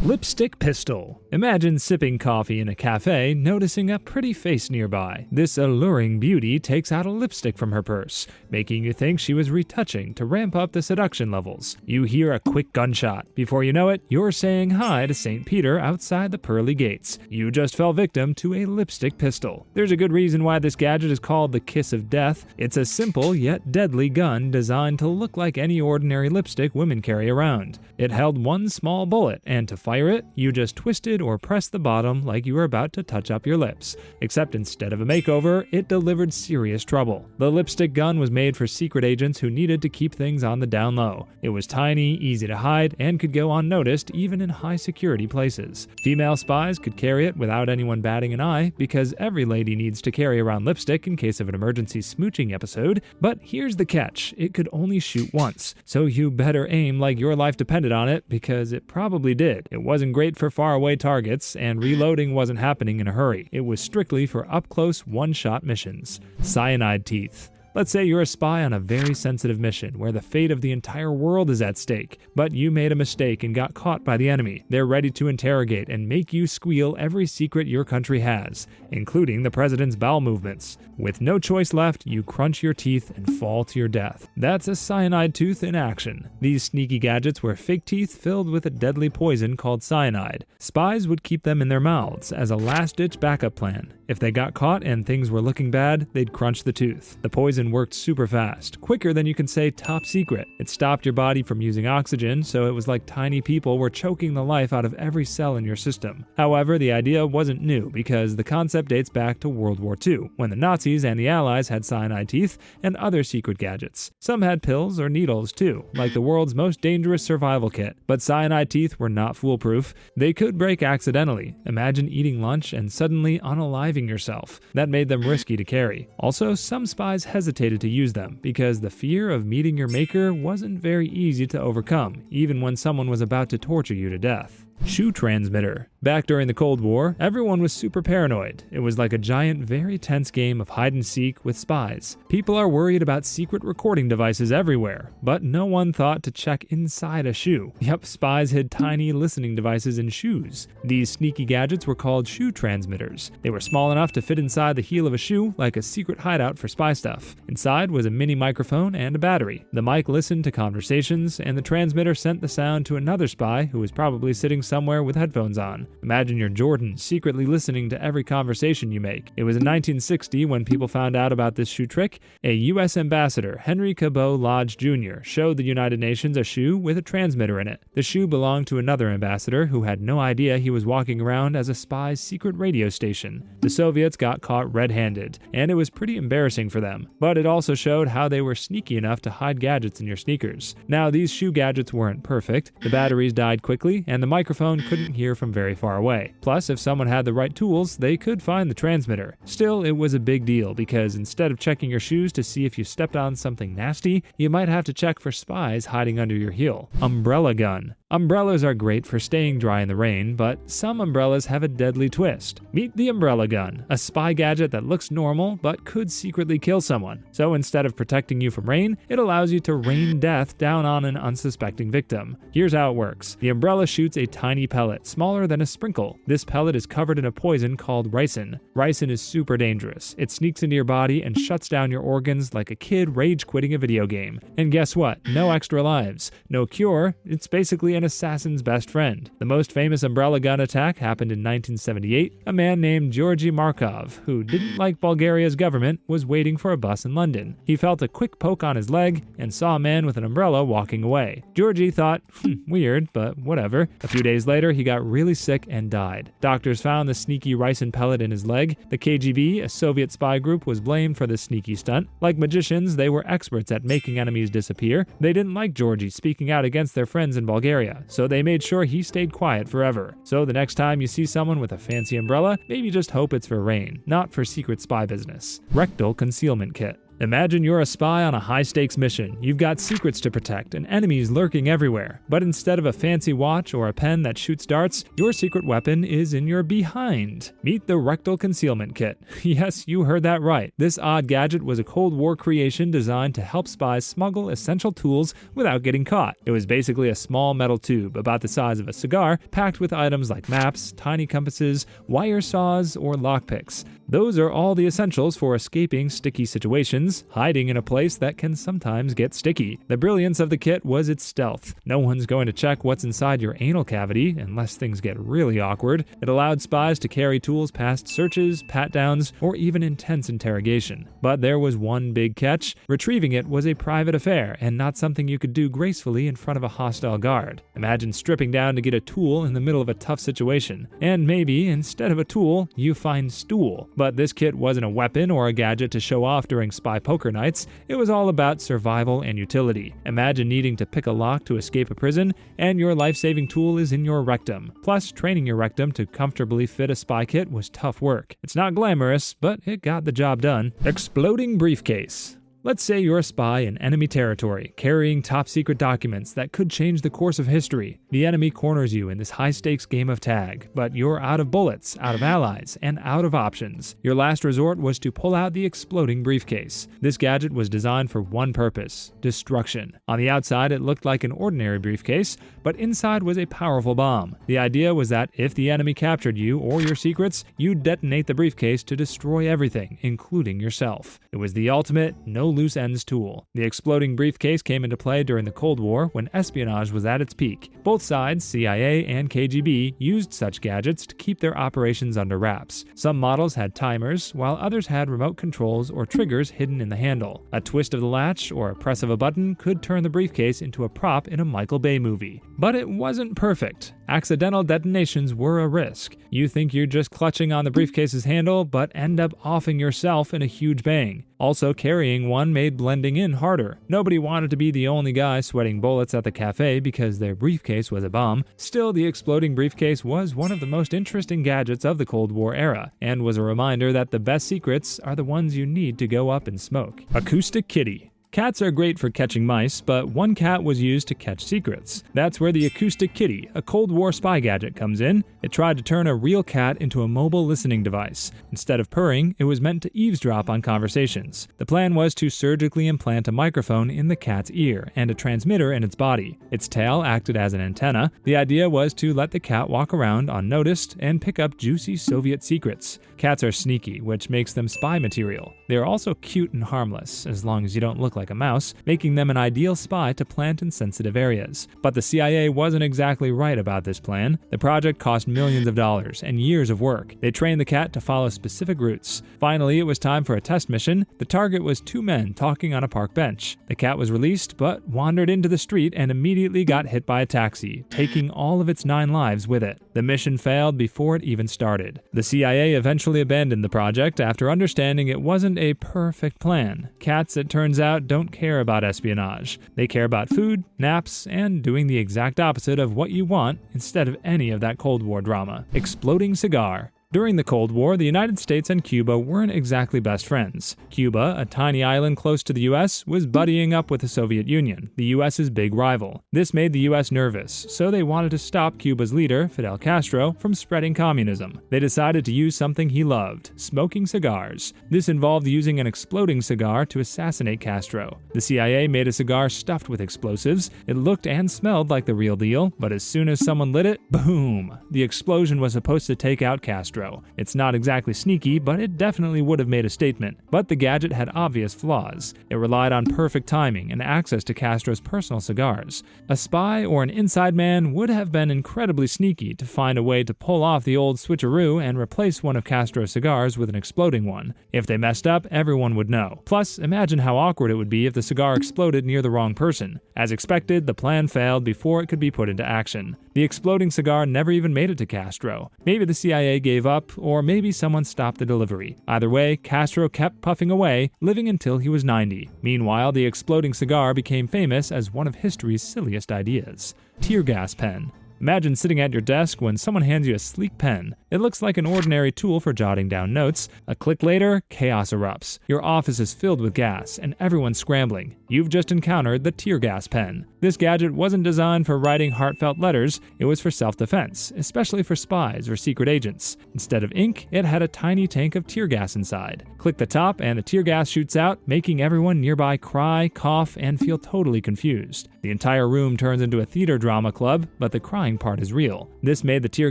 Lipstick pistol. Imagine sipping coffee in a cafe, noticing a pretty face nearby. This alluring beauty takes out a lipstick from her purse, making you think she was retouching to ramp up the seduction levels. You hear a quick gunshot. Before you know it, you're saying hi to St. Peter outside the pearly gates. You just fell victim to a lipstick pistol. There's a good reason why this gadget is called the kiss of death. It's a simple yet deadly gun designed to look like any ordinary lipstick women carry around. It held one small bullet, and to fire it, you just twisted or pressed the bottom like you were about to touch up your lips. Except instead of a makeover, it delivered serious trouble. The lipstick gun was made for secret agents who needed to keep things on the down low. It was tiny, easy to hide, and could go unnoticed even in high security places. Female spies could carry it without anyone batting an eye, because every lady needs to carry around lipstick in case of an emergency smooching episode. But here's the catch: it could only shoot once, so you better aim like your life depended on it, because it probably did. It wasn't great for faraway targets, and reloading wasn't happening in a hurry. It was strictly for up-close, one-shot missions. Cyanide teeth. Let's say you're a spy on a very sensitive mission where the fate of the entire world is at stake, but you made a mistake and got caught by the enemy. They're ready to interrogate and make you squeal every secret your country has, including the president's bowel movements. With no choice left, you crunch your teeth and fall to your death. That's a cyanide tooth in action. These sneaky gadgets were fake teeth filled with a deadly poison called cyanide. Spies would keep them in their mouths as a last-ditch backup plan. If they got caught and things were looking bad, they'd crunch the tooth. The poison worked super fast, quicker than you can say top secret. It stopped your body from using oxygen, so it was like tiny people were choking the life out of every cell in your system. However, the idea wasn't new, because the concept dates back to World War II, when the Nazis and the Allies had cyanide teeth and other secret gadgets. Some had pills or needles too, like the world's most dangerous survival kit. But cyanide teeth were not foolproof. They could break accidentally. Imagine eating lunch and suddenly unaliving yourself. That made them risky to carry. Also, some spies hesitated to use them because the fear of meeting your maker wasn't very easy to overcome, even when someone was about to torture you to death. Shoe transmitter. Back during the Cold War, everyone was super paranoid. It was like a giant, very tense game of hide and seek with spies. People are worried about secret recording devices everywhere, but no one thought to check inside a shoe. Yep, spies hid tiny listening devices in shoes. These sneaky gadgets were called shoe transmitters. They were small enough to fit inside the heel of a shoe, like a secret hideout for spy stuff. Inside was a mini microphone and a battery. The mic listened to conversations, and the transmitter sent the sound to another spy who was probably sitting somewhere with headphones on. Imagine you're Jordan, secretly listening to every conversation you make. It was in 1960 when people found out about this shoe trick. A U.S. ambassador, Henry Cabot Lodge Jr., showed the United Nations a shoe with a transmitter in it. The shoe belonged to another ambassador who had no idea he was walking around as a spy's secret radio station. The Soviets got caught red-handed, and it was pretty embarrassing for them. But it also showed how they were sneaky enough to hide gadgets in your sneakers. Now, these shoe gadgets weren't perfect. The batteries died quickly, and the microphone couldn't hear from very far away. Plus, if someone had the right tools, they could find the transmitter. Still, it was a big deal because instead of checking your shoes to see if you stepped on something nasty, you might have to check for spies hiding under your heel. Umbrella gun. Umbrellas are great for staying dry in the rain, but some umbrellas have a deadly twist. Meet the umbrella gun, a spy gadget that looks normal but could secretly kill someone. So instead of protecting you from rain, it allows you to rain death down on an unsuspecting victim. Here's how it works. The umbrella shoots a tiny pellet, smaller than a sprinkle. This pellet is covered in a poison called ricin. Ricin is super dangerous. It sneaks into your body and shuts down your organs like a kid rage quitting a video game. And guess what? No extra lives. No cure. It's basically an assassin's best friend. The most famous umbrella gun attack happened in 1978. A man named Georgy Markov, who didn't like Bulgaria's government, was waiting for a bus in London. He felt a quick poke on his leg and saw a man with an umbrella walking away. Georgy thought, weird, but whatever. A few days later, he got really sick and died. Doctors found the sneaky ricin pellet in his leg. The KGB, a Soviet spy group, was blamed for this sneaky stunt. Like magicians, they were experts at making enemies disappear. They didn't like Georgy speaking out against their friends in Bulgaria, so they made sure he stayed quiet forever. So the next time you see someone with a fancy umbrella, maybe just hope it's for rain, not for secret spy business. Rectal concealment kit. Imagine you're a spy on a high-stakes mission. You've got secrets to protect and enemies lurking everywhere. But instead of a fancy watch or a pen that shoots darts, your secret weapon is in your behind. Meet the Rectal concealment kit. Yes, you heard that right. This odd gadget was a Cold War creation designed to help spies smuggle essential tools without getting caught. It was basically a small metal tube about the size of a cigar, packed with items like maps, tiny compasses, wire saws, or lockpicks. Those are all the essentials for escaping sticky situations, hiding in a place that can sometimes get sticky. The brilliance of the kit was its stealth. No one's going to check what's inside your anal cavity unless things get really awkward. It allowed spies to carry tools past searches, pat-downs, or even intense interrogation. But there was one big catch. Retrieving it was a private affair and not something you could do gracefully in front of a hostile guard. Imagine stripping down to get a tool in the middle of a tough situation. And maybe, instead of a tool, you find stool. But this kit wasn't a weapon or a gadget to show off during spy poker nights. It was all about survival and utility. Imagine needing to pick a lock to escape a prison, and your life-saving tool is in your rectum. Plus, training your rectum to comfortably fit a spy kit was tough work. It's not glamorous, but it got the job done. Exploding briefcase. Let's say you're a spy in enemy territory, carrying top-secret documents that could change the course of history. The enemy corners you in this high-stakes game of tag, but you're out of bullets, out of allies, and out of options. Your last resort was to pull out the exploding briefcase. This gadget was designed for one purpose: destruction. On the outside, it looked like an ordinary briefcase, but inside was a powerful bomb. The idea was that if the enemy captured you or your secrets, you'd detonate the briefcase to destroy everything, including yourself. It was the ultimate no loose ends tool. The exploding briefcase came into play during the Cold War when espionage was at its peak. Both sides, CIA and KGB, used such gadgets to keep their operations under wraps. Some models had timers, while others had remote controls or triggers hidden in the handle. A twist of the latch or a press of a button could turn the briefcase into a prop in a Michael Bay movie. But it wasn't perfect. Accidental detonations were a risk. You think you're just clutching on the briefcase's handle, but end up offing yourself in a huge bang. Also, carrying one made blending in harder. Nobody wanted to be the only guy sweating bullets at the cafe because their briefcase was a bomb. Still, the exploding briefcase was one of the most interesting gadgets of the Cold War era, and was a reminder that the best secrets are the ones you need to go up in smoke. Acoustic kitty. Cats are great for catching mice, but one cat was used to catch secrets. That's where the Acoustic Kitty, a Cold War spy gadget, comes in. It tried to turn a real cat into a mobile listening device. Instead of purring, it was meant to eavesdrop on conversations. The plan was to surgically implant a microphone in the cat's ear and a transmitter in its body. Its tail acted as an antenna. The idea was to let the cat walk around unnoticed and pick up juicy Soviet secrets. Cats are sneaky, which makes them spy material. They are also cute and harmless, as long as you don't look like a mouse, making them an ideal spy to plant in sensitive areas. But the CIA wasn't exactly right about this plan. The project cost millions of dollars and years of work. They trained the cat to follow specific routes. Finally, it was time for a test mission. The target was two men talking on a park bench. The cat was released, but wandered into the street and immediately got hit by a taxi, taking all of its 9 lives with it. The mission failed before it even started. The CIA eventually abandoned the project after understanding it wasn't a perfect plan. Cats, it turns out, don't care about espionage. They care about food, naps, and doing the exact opposite of what you want instead of any of that Cold War drama. Exploding cigar. During the Cold War, the United States and Cuba weren't exactly best friends. Cuba, a tiny island close to the US, was buddying up with the Soviet Union, the US's big rival. This made the US nervous, so they wanted to stop Cuba's leader, Fidel Castro, from spreading communism. They decided to use something he loved: smoking cigars. This involved using an exploding cigar to assassinate Castro. The CIA made a cigar stuffed with explosives. It looked and smelled like the real deal, but as soon as someone lit it, boom! The explosion was supposed to take out Castro. It's not exactly sneaky, but it definitely would have made a statement. But the gadget had obvious flaws. It relied on perfect timing and access to Castro's personal cigars. A spy or an inside man would have been incredibly sneaky to find a way to pull off the old switcheroo and replace one of Castro's cigars with an exploding one. If they messed up, everyone would know. Plus, imagine how awkward it would be if the cigar exploded near the wrong person. As expected, the plan failed before it could be put into action. The exploding cigar never even made it to Castro. Maybe the CIA gave up, or maybe someone stopped the delivery. Either way, Castro kept puffing away, living until he was 90. Meanwhile, the exploding cigar became famous as one of history's silliest ideas. Tear gas pen. Imagine sitting at your desk when someone hands you a sleek pen. It looks like an ordinary tool for jotting down notes. A click later, chaos erupts. Your office is filled with gas, and everyone's scrambling. You've just encountered the tear gas pen. This gadget wasn't designed for writing heartfelt letters, it was for self-defense, especially for spies or secret agents. Instead of ink, it had a tiny tank of tear gas inside. Click the top and the tear gas shoots out, making everyone nearby cry, cough, and feel totally confused. The entire room turns into a theater drama club, but the crying part is real. This made the tear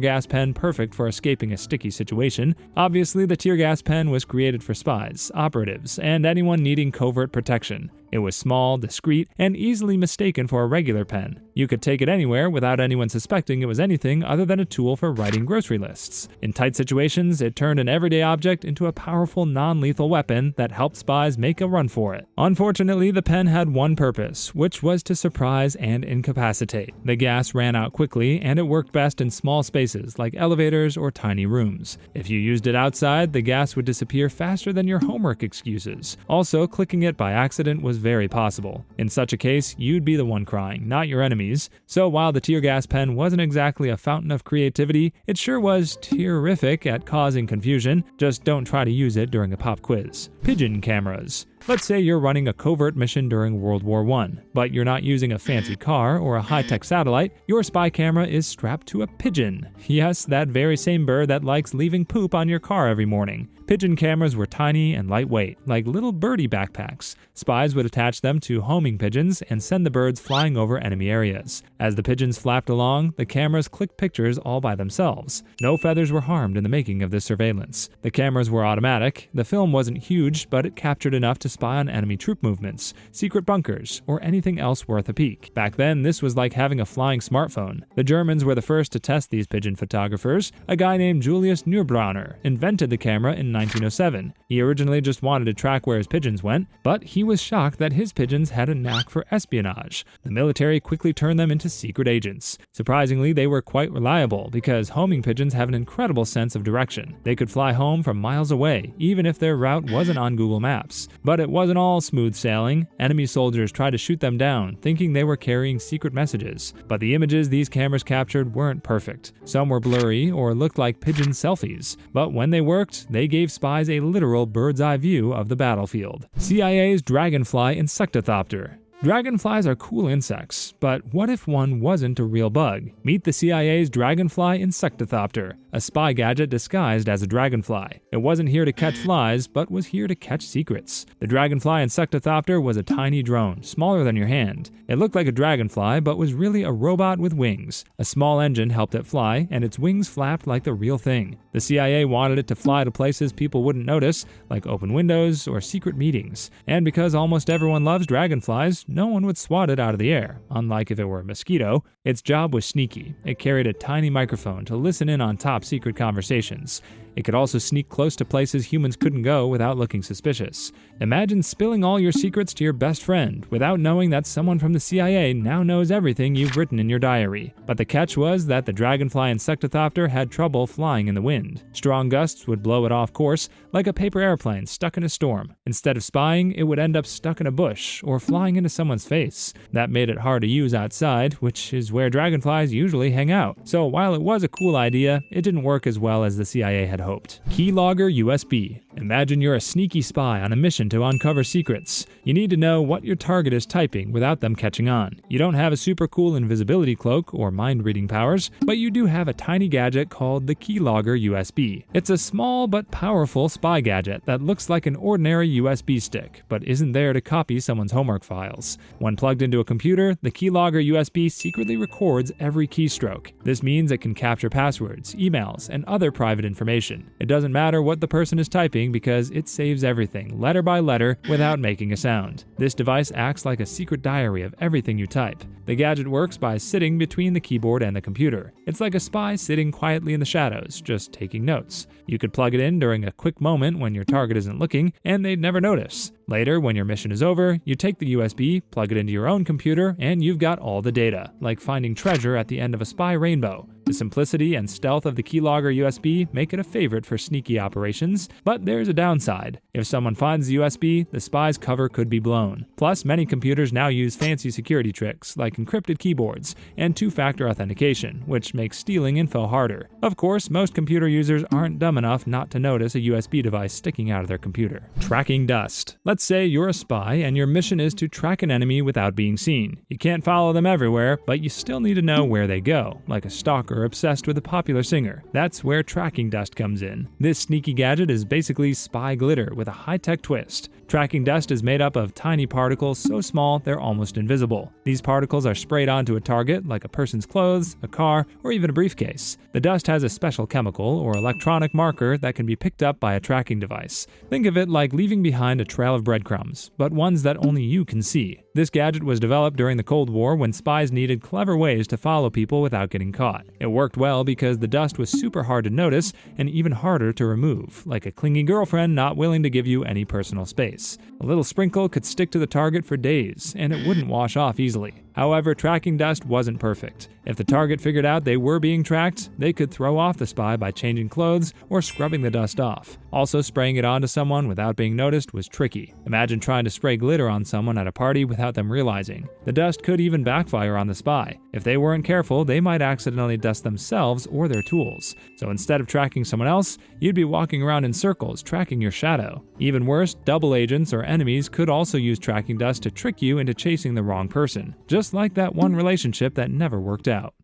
gas pen perfect for escaping a sticky situation. Obviously, the tear gas pen was created for spies, operatives, and anyone needing covert protection. It was small, discreet, and easily mistaken for a regular pen. You could take it anywhere without anyone suspecting it was anything other than a tool for writing grocery lists. In tight situations, it turned an everyday object into a powerful, non-lethal weapon that helped spies make a run for it. Unfortunately, the pen had one purpose, which was to surprise and incapacitate. The gas ran out quickly, and it worked best in small spaces like elevators or tiny rooms. If you used it outside, the gas would disappear faster than your homework excuses. Also, clicking it by accident was very possible. In such a case, you'd be the one crying, not your enemies. So while the tear gas pen wasn't exactly a fountain of creativity, it sure was terrific at causing confusion. Just don't try to use it during a pop quiz. Pigeon cameras. Let's say you're running a covert mission during World War I, but you're not using a fancy car or a high-tech satellite. Your spy camera is strapped to a pigeon. Yes, that very same bird that likes leaving poop on your car every morning. Pigeon cameras were tiny and lightweight, like little birdie backpacks. Spies would attach them to homing pigeons and send the birds flying over enemy areas. As the pigeons flapped along, the cameras clicked pictures all by themselves. No feathers were harmed in the making of this surveillance. The cameras were automatic. The film wasn't huge, but it captured enough to spy on enemy troop movements, secret bunkers, or anything else worth a peek. Back then, this was like having a flying smartphone. The Germans were the first to test these pigeon photographers. A guy named Julius Neubrauner invented the camera in 1907. He originally just wanted to track where his pigeons went, but he was shocked that his pigeons had a knack for espionage. The military quickly turned them into secret agents. Surprisingly, they were quite reliable because homing pigeons have an incredible sense of direction. They could fly home from miles away, even if their route wasn't on Google Maps. But it wasn't all smooth sailing. Enemy soldiers tried to shoot them down, thinking they were carrying secret messages. But the images these cameras captured weren't perfect. Some were blurry or looked like pigeon selfies. But when they worked, they gave spies a literal bird's eye view of the battlefield. CIA's Dragonfly Insectothopter. Dragonflies are cool insects, but what if one wasn't a real bug? Meet the CIA's Dragonfly Insectothopter, a spy gadget disguised as a dragonfly. It wasn't here to catch flies, but was here to catch secrets. The Dragonfly Insectothopter was a tiny drone, smaller than your hand. It looked like a dragonfly, but was really a robot with wings. A small engine helped it fly, and its wings flapped like the real thing. The CIA wanted it to fly to places people wouldn't notice, like open windows or secret meetings. And because almost everyone loves dragonflies, no one would swat it out of the air, unlike if it were a mosquito. Its job was sneaky. It carried a tiny microphone to listen in on top secret conversations. It could also sneak close to places humans couldn't go without looking suspicious. Imagine spilling all your secrets to your best friend without knowing that someone from the CIA now knows everything you've written in your diary. But the catch was that the Dragonfly Insectothopter had trouble flying in the wind. Strong gusts would blow it off course, like a paper airplane stuck in a storm. Instead of spying, it would end up stuck in a bush or flying into someone's face. That made it hard to use outside, which is where dragonflies usually hang out. So while it was a cool idea, it didn't work as well as the CIA had hoped. Keylogger USB. Imagine you're a sneaky spy on a mission to uncover secrets. You need to know what your target is typing without them catching on. You don't have a super cool invisibility cloak or mind-reading powers, but you do have a tiny gadget called the Keylogger USB. It's a small but powerful spy gadget that looks like an ordinary USB stick, but isn't there to copy someone's homework files. When plugged into a computer, the Keylogger USB secretly records every keystroke. This means it can capture passwords, emails, and other private information. It doesn't matter what the person is typing because it saves everything, letter by letter, without making a sound. This device acts like a secret diary of everything you type. The gadget works by sitting between the keyboard and the computer. It's like a spy sitting quietly in the shadows, just taking notes. You could plug it in during a quick moment when your target isn't looking, and they'd never notice. Later, when your mission is over, you take the USB, plug it into your own computer, and you've got all the data, like finding treasure at the end of a spy rainbow. The simplicity and stealth of the Keylogger USB make it a favorite favorite for sneaky operations, but there's a downside. If someone finds the USB, the spy's cover could be blown. Plus, many computers now use fancy security tricks like encrypted keyboards and two-factor authentication, which makes stealing info harder. Of course, most computer users aren't dumb enough not to notice a USB device sticking out of their computer. Tracking dust. Let's say you're a spy and your mission is to track an enemy without being seen. You can't follow them everywhere, but you still need to know where they go, like a stalker obsessed with a popular singer. That's where tracking dust comes in. This sneaky gadget is basically spy glitter with a high-tech twist. Tracking dust is made up of tiny particles so small they're almost invisible. These particles are sprayed onto a target, like a person's clothes, a car, or even a briefcase. The dust has a special chemical or electronic marker that can be picked up by a tracking device. Think of it like leaving behind a trail of breadcrumbs, but ones that only you can see. This gadget was developed during the Cold War when spies needed clever ways to follow people without getting caught. It worked well because the dust was super hard to notice and even harder to remove, like a clingy girlfriend not willing to give you any personal space. A little sprinkle could stick to the target for days, and it wouldn't wash off easily. However, tracking dust wasn't perfect. If the target figured out they were being tracked, they could throw off the spy by changing clothes or scrubbing the dust off. Also, spraying it onto someone without being noticed was tricky. Imagine trying to spray glitter on someone at a party without them realizing. The dust could even backfire on the spy. If they weren't careful, they might accidentally dust themselves or their tools. So instead of tracking someone else, you'd be walking around in circles tracking your shadow. Even worse, double agents or enemies could also use tracking dust to trick you into chasing the wrong person. Just like that one relationship that never worked out.